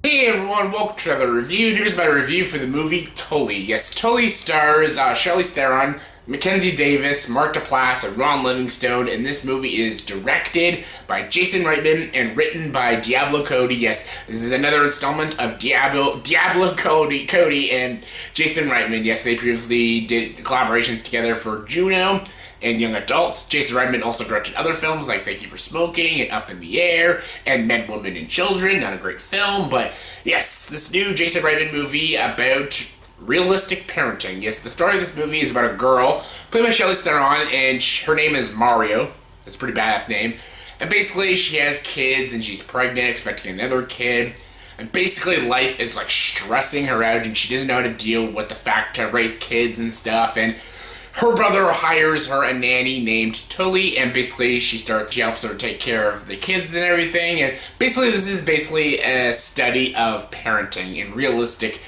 Hey everyone, welcome to another review. Here's my review for the movie Tully. Yes, Tully stars Charlize Theron, Mackenzie Davis, Mark Duplass, and Ron Livingston, and this movie is directed by Jason Reitman and written by Diablo Cody. Yes, this is another installment of Diablo Cody and Jason Reitman. Yes, they previously did collaborations together for Juno and Young Adults. Jason Reitman also directed other films like Thank You for Smoking and Up in the Air and Men, Women, and Children. Not a great film, but yes, this new Jason Reitman movie about realistic parenting. Yes, the story of this movie is about a girl played by Charlize Theron, and her name is Mario. That's a pretty badass name. And basically, she has kids, and she's pregnant, expecting another kid. And basically, life is like stressing her out, and she doesn't know how to deal with the fact to raise kids and stuff. And her brother hires her a nanny named Tully, and basically she helps her take care of the kids and everything. And basically, this is basically a study of parenting and realistic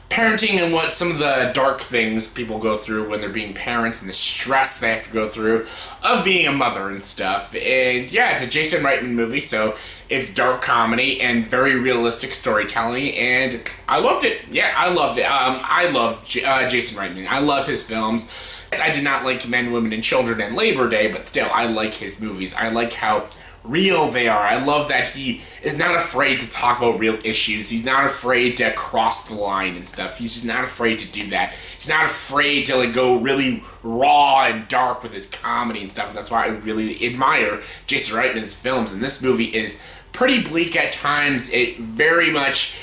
parenting and what some of the dark things people go through when they're being parents and the stress they have to go through of being a mother and stuff. And yeah, it's a Jason Reitman movie, so it's dark comedy and very realistic storytelling, and I loved it. Yeah, I loved it. I love Jason Reitman. I love his films. I did not like Men, Women, and Children and Labor Day, but still, I like his movies. I like how real they are. I love that he is not afraid to talk about real issues. He's not afraid to cross the line and stuff. He's just not afraid to do that. He's not afraid to go really raw and dark with his comedy and stuff. And that's why I really admire Jason Reitman's films. And this movie is pretty bleak at times. It very much...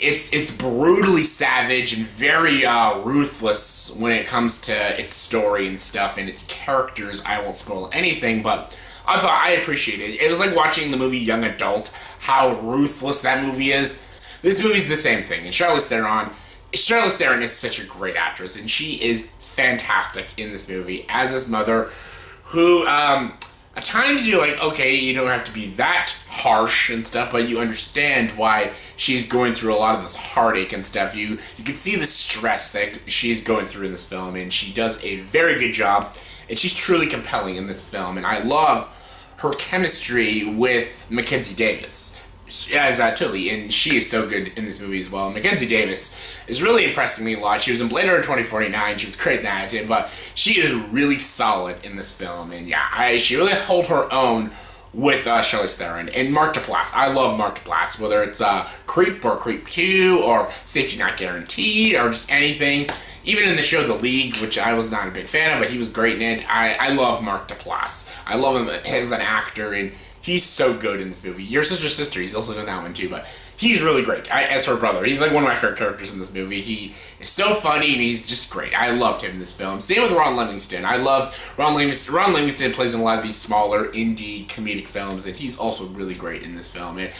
It's brutally savage and very ruthless when it comes to its story and stuff and its characters. I won't spoil anything, but I appreciated it. It was like watching the movie Young Adult, how ruthless that movie is. This movie's the same thing. And Charlize Theron is such a great actress, and she is fantastic in this movie as this mother who, at times you're like, okay, you don't have to be that harsh and stuff, but you understand why she's going through a lot of this heartache and stuff. You can see the stress that she's going through in this film, and she does a very good job, and she's truly compelling in this film, and I love her chemistry with Mackenzie Davis as Tully, and she is so good in this movie as well. Mackenzie Davis is really impressing me a lot. She was in Blade Runner 2049. She was great in that, but she is really solid in this film, and yeah, she really held her own with Charlize Theron and Mark Duplass. I love Mark Duplass, whether it's Creep or Creep 2 or Safety Not Guaranteed or just anything. Even in the show The League, which I was not a big fan of, but he was great in it. I love Mark Duplass. I love him as an actor, and he's so good in this movie. Your Sister's Sister, he's also in that one too, but he's really great as her brother. He's like one of my favorite characters in this movie. He is so funny, and he's just great. I loved him in this film. Same with Ron Livingston. I love Ron Livingston. Ron Livingston plays in a lot of these smaller indie comedic films, and he's also really great in this film. And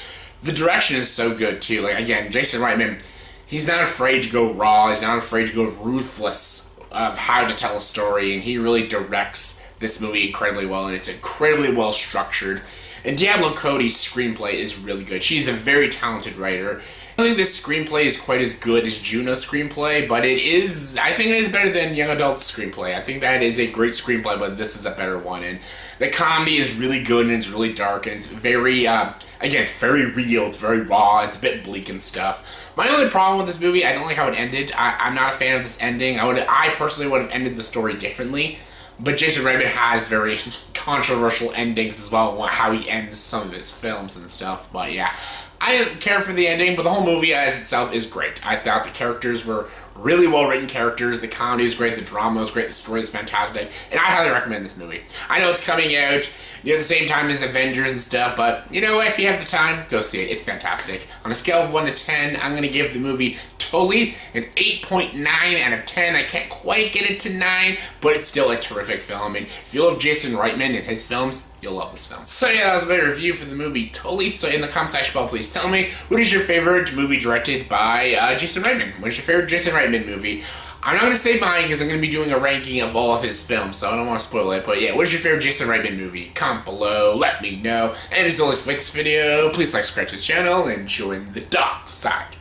the direction is so good too. Like, again, Jason Reitman, he's not afraid to go raw. He's not afraid to go ruthless of how to tell a story, and he really directs this movie incredibly well, and it's incredibly well structured. And Diablo Cody's screenplay is really good. She's a very talented writer. I don't think this screenplay is quite as good as Juno's screenplay, but I think it is better than Young Adult's screenplay. I think that is a great screenplay, but this is a better one. And the comedy is really good, and it's really dark, and it's very, again, it's very real, it's very raw, it's a bit bleak and stuff. My only problem with this movie, I don't like how it ended. I'm not a fan of this ending. I personally would have ended the story differently. But Jason Reitman has very controversial endings as well, how he ends some of his films and stuff. But yeah, I didn't care for the ending, but the whole movie as itself is great. I thought the characters were really well-written characters. The comedy is great, the drama is great, the story is fantastic, and I highly recommend this movie. I know it's coming out near the same time as Avengers and stuff, but you know what? If you have the time, go see it. It's fantastic. On a scale of 1 to 10, I'm going to give the movie Tully an 8.9 out of 10. I can't quite get it to 9, but it's still a terrific film. And if you love Jason Reitman and his films, you'll love this film. So yeah, that was my review for the movie Tully. So in the comment section below, please tell me, what is your favorite movie directed by Jason Reitman? What is your favorite Jason Reitman movie? I'm not going to say mine because I'm going to be doing a ranking of all of his films, so I don't want to spoil it. But yeah, what is your favorite Jason Reitman movie? Comment below, let me know. And as always, for this video, please like, subscribe to this channel, and join the dark side.